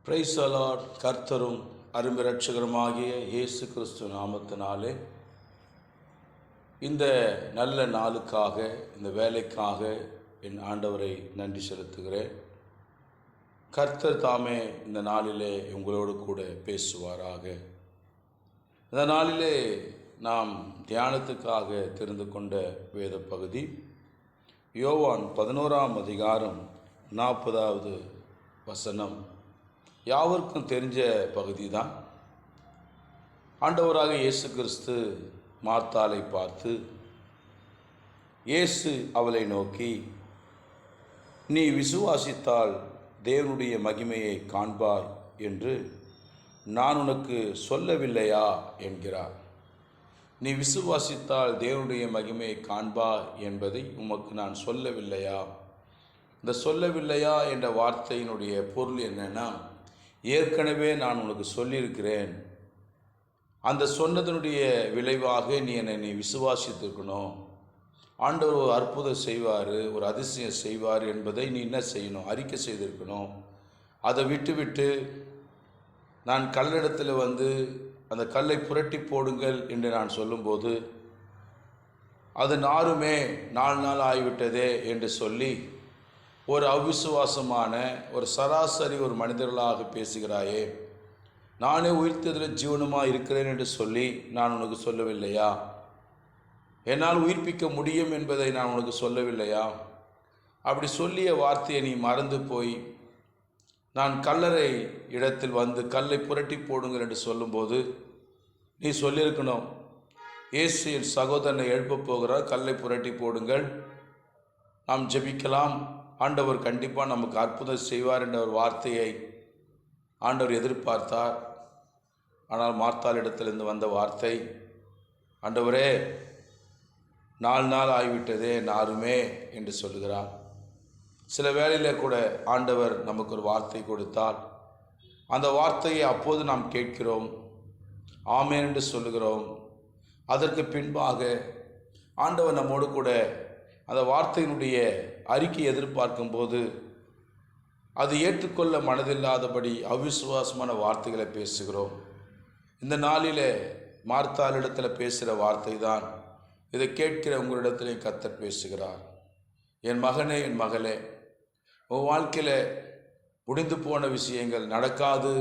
Praise the Lord. கர்த்தரும் அருமை இரட்சகருமாகிய இயேசு கிறிஸ்து நாமத்தினாலே இந்த நல்ல நாளுக்காக, இந்த வேலைக்காக என் ஆண்டவரை நன்றி செலுத்துகிறேன். கர்த்தர் தாமே இந்த நாளிலே உங்களோடு கூட பேசுவாராக. இந்த நாளிலே நாம் தியானத்துக்காக தெரிந்து கொண்ட வேத பகுதி யோவான் 11ஆம் அதிகாரம் 40வது வசனம். யாவருக்கும் தெரிஞ்ச பகுதி தான். ஆண்டவராக இயேசு கிறிஸ்து மார்த்தாளை பார்த்து, இயேசு அவளை நோக்கி, நீ விசுவாசித்தால் தேவனுடைய மகிமையை காண்பாய் என்று நான் உனக்கு சொல்லவில்லையா என்கிறார். நீ விசுவாசித்தால் தேவனுடைய மகிமையை காண்பாய் என்பதை உமக்கு நான் சொல்லவில்லையா? இந்த சொல்லவில்லையா என்ற வார்த்தையினுடைய பொருள் என்னன்னா, ஏற்கனவே நான் உனக்கு சொல்லியிருக்கிறேன். அந்த சொன்னதனுடைய விளைவாக நீ விசுவாசித்திருக்கணும். ஆண்டவர் ஒரு அற்புதம் செய்வார், ஒரு அதிசயம் செய்வார் என்பதை நீ என்ன செய்யணும்? அறிக்கை செய்திருக்கணும். அதை விட்டு நான் கல்லிடத்தில் வந்து அந்த கல்லை புரட்டி போடுங்கள் என்று நான் சொல்லும்போது, அது நாருமே 4 நாள் ஆகிவிட்டதே என்று சொல்லி ஒரு அவிசுவாசமான ஒரு சராசரி ஒரு மனிதர்களாக பேசுகிறாயே, நானே உயிர்த்ததில் ஜீவனமாக இருக்கிறேன் என்று சொல்லி நான் உனக்கு சொல்லவில்லையா? என்னால் உயிர்ப்பிக்க முடியும் என்பதை நான் உனக்கு சொல்லவில்லையா? அப்படி சொல்லிய வார்த்தையை நீ மறந்து போய், நான் கல்லறை இடத்தில் வந்து கல்லை புரட்டி போடுங்கள் என்று சொல்லும்போது நீ சொல்லியிருக்கணும், இயேசு என் சகோதரனை எழுப்ப போகிறார், கல்லை புரட்டி போடுங்கள், நாம் ஜெபிக்கலாம், ஆண்டவர் கண்டிப்பாக நமக்கு அற்புதம் செய்வார் என்ற ஒரு வார்த்தையை ஆண்டவர் எதிர்பார்த்தார். ஆனால் மார்த்தாளிடத்திலிருந்து வந்த வார்த்தை, ஆண்டவரே 4 நாள் ஆகிவிட்டதே நாருமே என்று சொல்லுகிறார். சில வேளையில் கூட ஆண்டவர் நமக்கு ஒரு வார்த்தை கொடுத்தால் அந்த வார்த்தையை அப்போது நாம் கேட்கிறோம், ஆமென் என்று சொல்லுகிறோம். அதற்கு பின்பாக ஆண்டவர் நம்மோடு கூட அந்த வார்த்தையினுடைய அறிக்கை எதிர்பார்க்கும்போது அது ஏற்றுக்கொள்ள மனதில்லாதபடி அவிசுவாசமான வார்த்தைகளை பேசுகிறோம். இந்த நாளில் மார்த்தாளிடத்தில் பேசுகிற வார்த்தை தான் இதை கேட்கிற உங்களிடத்திலே கர்த்தர் பேசுகிறார். என் மகனே, என் மகளே, உன் வாழ்க்கையில் முடிந்து போன விஷயங்கள் நடக்காது,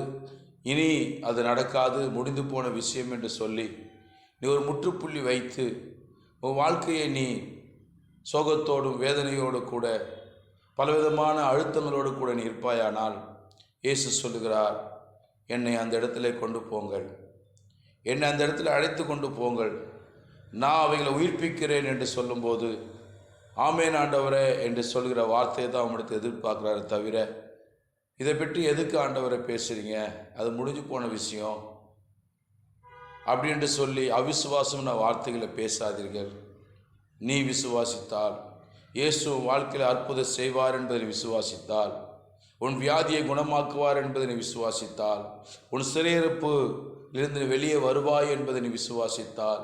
இனி அது நடக்காது, முடிந்து போன விஷயம் என்று சொல்லி நீ ஒரு முற்றுப்புள்ளி வைத்து உன் வாழ்க்கையை நீ சோகத்தோடும் வேதனையோடு கூட பலவிதமான அழுத்தங்களோடு கூட நீ இருப்பாயானால், இயேசு சொல்லுகிறார், என்னை அந்த இடத்துல கொண்டு போங்கள், என்னை அந்த இடத்துல அழைத்து கொண்டு போங்கள், நான் அவைகளை உயிர்ப்பிக்கிறேன் என்று சொல்லும்போது, ஆமென் ஆண்டவரே என்று சொல்கிற வார்த்தையை தான் அவங்களுக்கு எதிர்பார்க்குறாரு. தவிர இதை பற்றி எதுக்கு ஆண்டவரை பேசுகிறீங்க, அது முடிஞ்சு போன விஷயம் அப்படின்ட்டு சொல்லி அவிசுவாசம்ன வார்த்தைகளை பேசாதீர்கள். நீ விசுவாசித்தால், இயேசு வாழ்க்கையில் அற்புதம் செய்வார் என்பதை விசுவாசித்தால், உன் வியாதியை குணமாக்குவார் என்பதை நீ விசுவாசித்தால், உன் சிறையிருப்பிலிருந்து வெளியே வருவாய் என்பதை நீ விசுவாசித்தால்,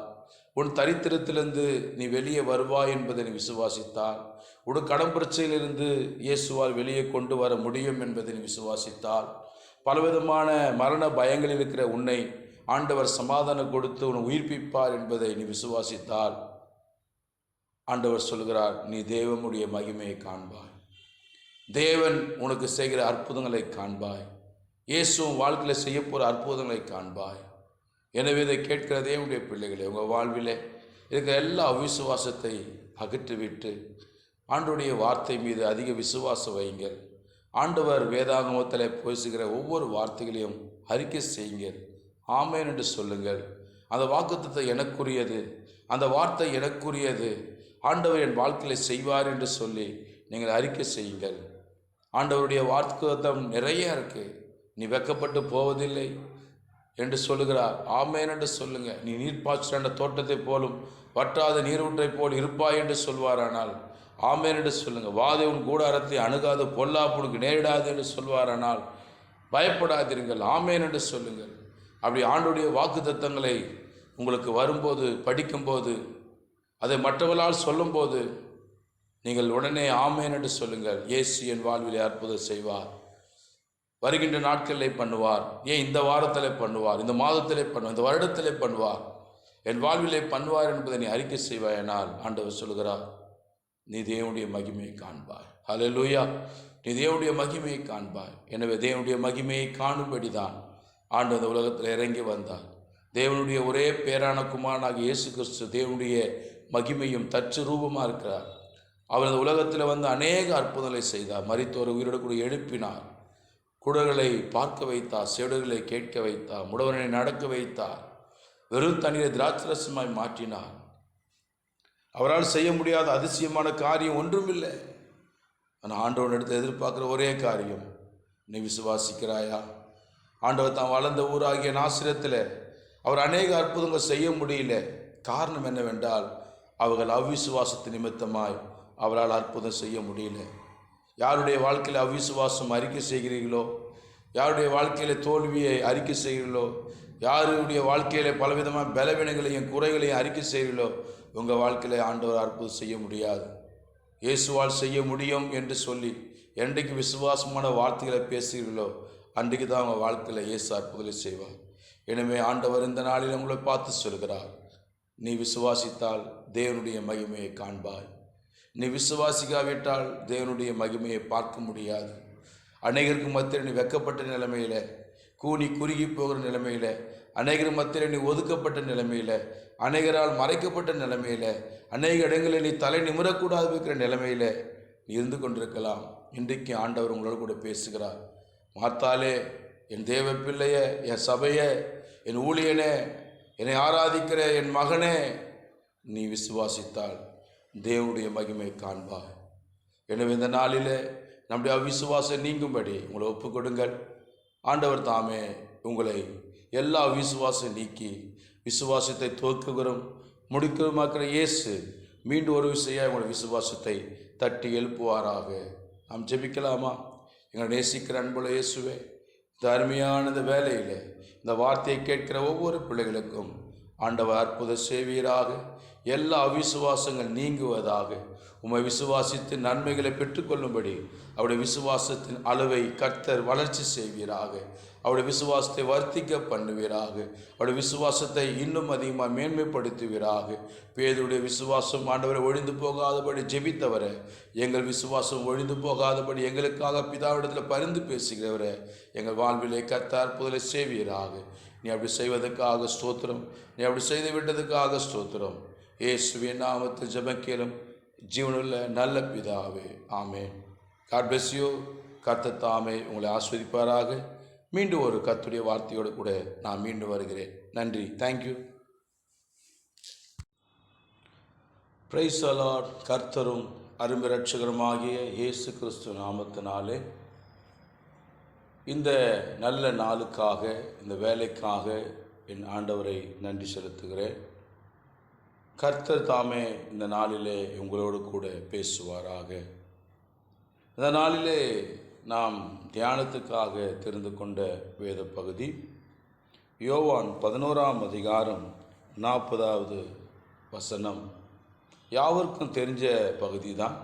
உன் தரித்திரத்திலிருந்து நீ வெளியே வருவாய் என்பதை நீ விசுவாசித்தால், உன் கடன் பிரச்சனையிலிருந்து இயேசுவால் வெளியே கொண்டு வர முடியும் என்பதை நீ விசுவாசித்தால், பலவிதமான மரண பயங்களில் இருக்கிற உன்னை ஆண்டவர் சமாதானம் கொடுத்து உன்னை உயிர்ப்பிப்பார் என்பதை நீ விசுவாசித்தால், ஆண்டவர் சொல்கிறார், நீ தேவனுடைய மகிமையை காண்பாய், தேவன் உனக்கு செய்கிற அற்புதங்களை காண்பாய், இயேசுவும் வாழ்க்கையில் செய்ய போகிற அற்புதங்களை காண்பாய். எனவே இதை கேட்கிற தேவனுடைய பிள்ளைகளே, உங்கள் வாழ்விலே இருக்கிற எல்லா அவிசுவாசத்தை அகற்றிவிட்டு ஆண்டவருடைய வார்த்தை மீது அதிக விசுவாசம் வையுங்கள். ஆண்டவர் வேதாகமத்தில் பேசுகிற ஒவ்வொரு வார்த்தைகளையும் அறிக்கை செய்யுங்கள், ஆமென் என்று சொல்லுங்கள். அந்த வாக்குத்தத்தம் எனக்குரியது, அந்த வார்த்தை எனக்குரியது, ஆண்டவர் என் வாழ்க்கையில் செய்வார் என்று சொல்லி நீங்கள் அறிக்கை செய்யுங்கள். ஆண்டவருடைய வாக்குத்தத்தம் நிறைய இருக்குது, நீ வெக்கப்பட்டு போவதில்லை என்று சொல்லுகிறார். ஆமென் என்று சொல்லுங்கள். நீ நீர் பாய்ச்சுற தோட்டத்தை போலும் வற்றாத நீரூற்றை போல் இருப்பாய் என்று சொல்வாரானால் ஆமென் என்று சொல்லுங்கள். வாதை உன் கூடாரத்தை அணுகாது, பொல்லாப்பு உனக்கு நேரிடாது என்று சொல்வாரானால் பயப்படாதீர்கள், ஆமென் என்று சொல்லுங்கள். அப்படி ஆண்டவருடைய வாக்குத்தத்தங்களை உங்களுக்கு வரும்போது, படிக்கும்போது, அதை மற்றவர்களால் சொல்லும்போது நீங்கள் உடனே ஆமென் என்று சொல்லுங்கள். இயேசு என் வாழ்வில் அற்புதம் செய்வார். வருகின்ற நாட்களிலே பண்ணுவார். ஏன் இந்த வாரத்திலே பண்ணுவார், இந்த மாதத்திலே பண்ணுவார், இந்த வருடத்திலே பண்ணுவார், என் வாழ்விலே பண்ணுவார் என்பதை நீ அறிக்கை செய்வாயனால் ஆண்டவர் சொல்கிறார், நீ தேவனுடைய மகிமையை காண்பாய். ஹல்லேலூயா. நீ தேவனுடைய மகிமையை காண்பாய். எனவே தேவனுடைய மகிமையை காணும்படிதான் ஆண்டவர் இந்த உலகத்தில் இறங்கி வந்தார். தேவனுடைய ஒரே பேரான குமாரனாகிய இயேசு கிறிஸ்து தேவனுடைய மகிமையும் தற்று ரூபமாக இருக்கிறார். அவர் இந்த உலகத்தில் வந்து அநேக அற்புதங்களை செய்தார். மரித்தோரை உயிரோடு கூட எழுப்பினார். குடர்களை பார்க்க வைத்தார், செவிடர்களை கேட்க வைத்தார், முடவனை நடக்க வைத்தார், வெறும் தண்ணீரை திராட்சரசமாய் மாற்றினார். அவரால் செய்ய முடியாத அதிசயமான காரியம் ஒன்றுமில்லை. ஆனால் ஆண்டவன் எடுத்து எதிர்பார்க்குற ஒரே காரியம், நீ விசுவாசிக்கிறாயா? ஆண்டவர் தான் வளர்ந்த ஊராகிய நாசிரத்தில் அவர் அநேக அற்புதங்கள் செய்ய முடியல. காரணம் என்னவென்றால் அவர்கள் அவ்விசுவாசத்து நிமித்தமாய் அவரால் அற்புதம் செய்ய முடியல. யாருடைய வாழ்க்கையில் அவ்விசுவாசம் அறிக்கை செய்கிறீர்களோ, யாருடைய வாழ்க்கையில் தோல்வியை அறிக்கை செய்கிறீர்களோ, யாருடைய வாழ்க்கையில் பலவிதமான பலவீனங்களையும் குறைகளையும் அறிக்கை செய்கிறீர்களோ, உங்கள் வாழ்க்கையில் ஆண்டவர் அற்புதம் செய்ய முடியாது. இயேசுவால் செய்ய முடியும் என்று சொல்லி என்றைக்கு விசுவாசமான வார்த்தைகளை பேசுகிறீர்களோ அன்றைக்கு தான் உங்கள் வாழ்க்கையில் இயேசு அற்புதங்களை செய்வார். எனவே ஆண்டவர் இந்த நாளில் உங்களை பார்த்து சொல்கிறார், நீ விசுவாசித்தால் தேவனுடைய மகிமையை காண்பாய். நீ விசுவாசிக்காவிட்டால் தேவனுடைய மகிமையை பார்க்க முடியாது. அநேகருக்கு மத்தியில் நீ வெக்கப்பட்ட நிலைமையில், கூனி குறுகி போகிற நிலைமையில், அநேகர் மத்தியில் நீ ஒதுக்கப்பட்ட நிலைமையில், அநேகரால் மறைக்கப்பட்ட நிலைமையில், அநேக இடங்களில் நீ தலை நிமிரக்கூடாது இருக்கிற நிலைமையில் நீ இருந்து கொண்டிருக்கலாம். இன்றைக்கு ஆண்டவர் உங்களோடு கூட பேசுகிறார். மாத்தாலே, என் தேவ பிள்ளைய, என் சபைய, என் ஊழியனே, என்னை ஆராதிக்கிற என் மகனே, நீ விசுவாசித்தால் தேவனுடைய மகிமை காண்பாய். எனவே இந்த நாளில் நம்முடைய அவிசுவாசம் நீங்கும்படி உங்களை ஒப்புக்கொடுங்கள். ஆண்டவர் தாமே உங்களை எல்லா விசுவாசம் நீக்கி விசுவாசத்தை துவக்குகிறோம் முடிக்கிறோமாக்கிற இயேசு மீண்டும் ஒரு விஷயம் உங்களுடைய விசுவாசத்தை தட்டி எழுப்புவாராக. நாம் ஜெபிக்கலாமா? எங்களை நேசிக்கிற அன்புள்ள இயேசுவே, இந்த அருமையான இந்த வேலையில் இந்த வார்த்தையை கேட்கிற ஒவ்வொரு பிள்ளைகளுக்கும் ஆண்டவர் அற்புத செய்வீராக. எல்லா அவிசுவாசங்கள் நீங்குவதாக. உம்மை விசுவாசித்து நன்மைகளை பெற்றுக்கொள்ளும்படி அவருடைய விசுவாசத்தின் அளவை கர்த்தர் வளர்ச்சி செய்வீராக. அவருடைய விசுவாசத்தை வர்த்திக்க பண்ணுவீராக. அவருடைய விசுவாசத்தை இன்னும் அதிகமாக மேன்மைப்படுத்துவீராக. பேதுடைய விசுவாசம் ஆண்டவரை ஒழிந்து போகாதபடி ஜெபித்தவரை, எங்கள் விசுவாசம் ஒழிந்து போகாதபடி எங்களுக்காக பிதாவிடத்தில் பரிந்து பேசுகிறவரை, எங்கள் வாழ்விலே கர்த்தர் அற்புதங்களை செய்வீராக. நீ அப்படி செய்வதற்காக ஸ்தோத்திரம். நீ அப்படி செய்து விட்டதுக்காக ஸ்தோத்திரம். இயேசுவின் நாமத்தில் ஜெபக்கேலும் ஜீவனுள்ள நல்ல பிதாவே, ஆமென். God bless you. கர்த்தர் தாமே உங்களை ஆஸ்வதிப்பாராக. மீண்டும் ஒரு கர்த்தருடைய வார்த்தையோடு கூட நான் மீண்டும் வருகிறேன். நன்றி. தேங்க்யூ. Praise the Lord. கர்த்தரும் அருமை இரட்சகருமாகிய இயேசு கிறிஸ்து நாமத்தினாலே இந்த நல்ல நாளுக்காக, இந்த வேலைக்காக என் ஆண்டவரை நன்றி செலுத்துகிறேன். கர்த்தர் தாமே இந்த நாளிலே உங்களோடு கூட பேசுவாராக. இந்த நாளிலே நாம் தியானத்துக்காக தெரிந்து கொண்ட வேத பகுதி யோவான் 11ஆம் அதிகாரம் 40வது வசனம். யாவருக்கும் தெரிஞ்ச பகுதி தான்.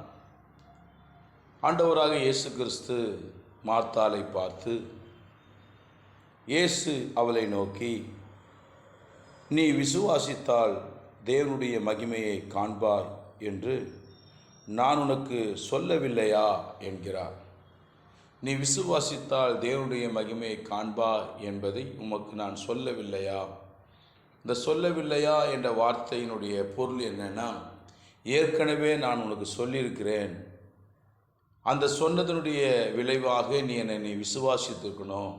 ஆண்டவராக இயேசு கிறிஸ்து மார்த்தாளை பார்த்து, இயேசு அவளை நோக்கி, நீ விசுவாசித்தால் தேவனுடைய மகிமையை காண்பாய் என்று நான் உனக்கு சொல்லவில்லையா என்கிறார். நீ விசுவாசித்தால் தேவனுடைய மகிமையை காண்பாய் என்பதை உமக்கு நான் சொல்லவில்லையா? இந்த சொல்லவில்லையா என்ற வார்த்தையினுடைய பொருள் என்னன்னா, ஏற்கனவே நான் உனக்கு சொல்லியிருக்கிறேன். அந்த சொன்னதனுடைய விளைவாக நீ விசுவாசித்திருக்கணும்.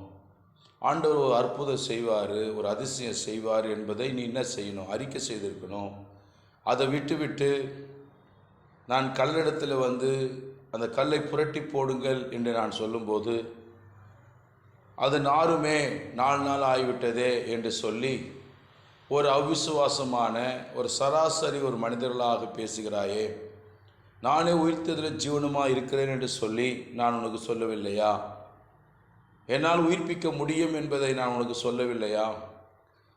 ஆண்டவர் ஒரு அற்புதம் செய்வார், ஒரு அதிசயம் செய்வார் என்பதை நீ என்ன செய்யணும்? அறிக்கை செய்திருக்கணும். அதை விட்டு நான் கல்லிடத்தில் வந்து அந்த கல்லை புரட்டி போடுங்கள் என்று நான் சொல்லும்போது, அது நாருமே 4 நாள் ஆகிவிட்டதே என்று சொல்லி ஒரு அவிசுவாசமான ஒரு சராசரி ஒரு மனிதர்களாக பேசுகிறாயே, நானே உயிர்த்ததில் ஜீவனமாக இருக்கிறேன் என்று சொல்லி நான் உனக்கு சொல்லவில்லையா? என்னால் உயிர்ப்பிக்க முடியும் என்பதை நான் உனக்கு சொல்லவில்லையா?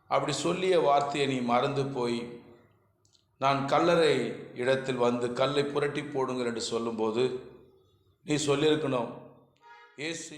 அப்படி சொல்லிய வார்த்தையை நீ மறந்து போய், நான் கல்லறை இடத்தில் வந்து கல்லை புரட்டி போடுங்கள் என்று சொல்லும்போது நீ சொல்லியிருக்கணும், இயேசு